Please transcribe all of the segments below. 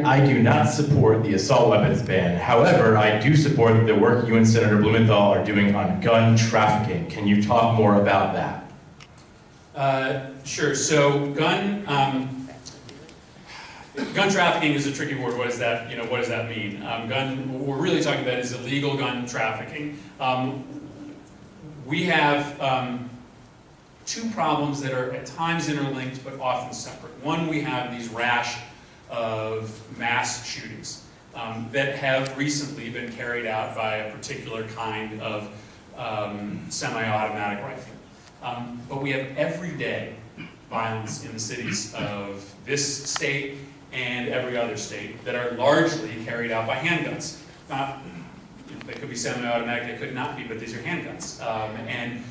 I do not support the assault weapons ban. However, I do support the work you and Senator Blumenthal are doing on gun trafficking. Can you talk more about that? Sure. So gun trafficking is a tricky word. What does that mean? What we're really talking about is illegal gun trafficking. We have two problems that are at times interlinked but often separate. One, we have these rash of mass shootings that have recently been carried out by a particular kind of semi-automatic rifle. But we have everyday violence in the cities of this state and every other state that are largely carried out by handguns. They could be semi-automatic, they could not be, but these are handguns. And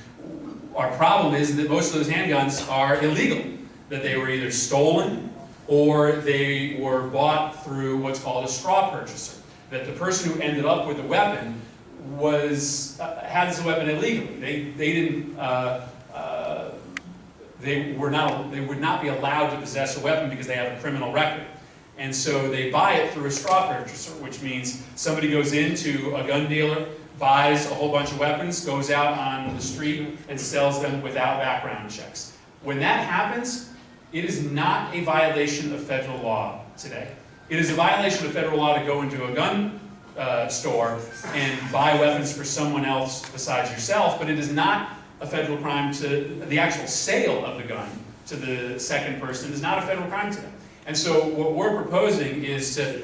our problem is that most of those handguns are illegal, that they were either stolen or they were bought through what's called a straw purchaser, that the person who ended up with the weapon had this weapon illegally. They would not be allowed to possess a weapon because they have a criminal record. And so they buy it through a straw purchaser, which means somebody goes into a gun dealer, buys a whole bunch of weapons, goes out on the street and sells them without background checks. When that happens, it is not a violation of federal law today. It is a violation of federal law to go into a gun store and buy weapons for someone else besides yourself, but it is not a federal crime to the actual sale of the gun to the second person is not a federal crime today. And so what we're proposing is to,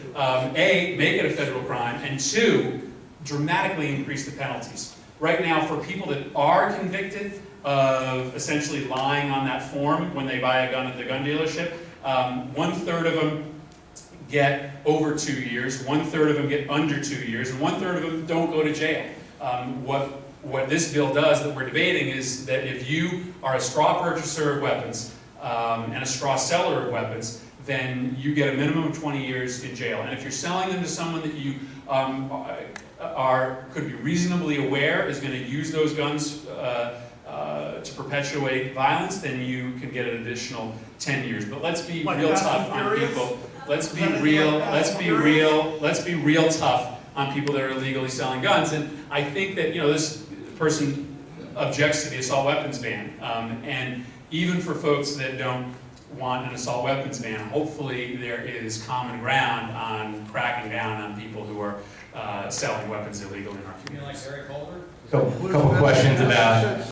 A, make it a federal crime, and two, dramatically increase the penalties. Right now, for people that are convicted of essentially lying on that form when they buy a gun at the gun dealership, 1/3 of them get over 2 years, 1/3 of them get under 2 years, and 1/3 of them don't go to jail. What this bill does that we're debating is that if you are a straw purchaser of weapons and a straw seller of weapons, then you get a minimum of 20 years in jail. And if you're selling them to someone that you could be reasonably aware is going to use those guns to perpetuate violence, then you can get an additional 10 years. But let's be real tough on people. Let's be real tough on people that are illegally selling guns. And I think that this person objects to the assault weapons ban. And even for folks that don't want an assault weapons ban, hopefully there is common ground on cracking down on people who are selling weapons illegally in our community. Like Eric Holder? Couple questions about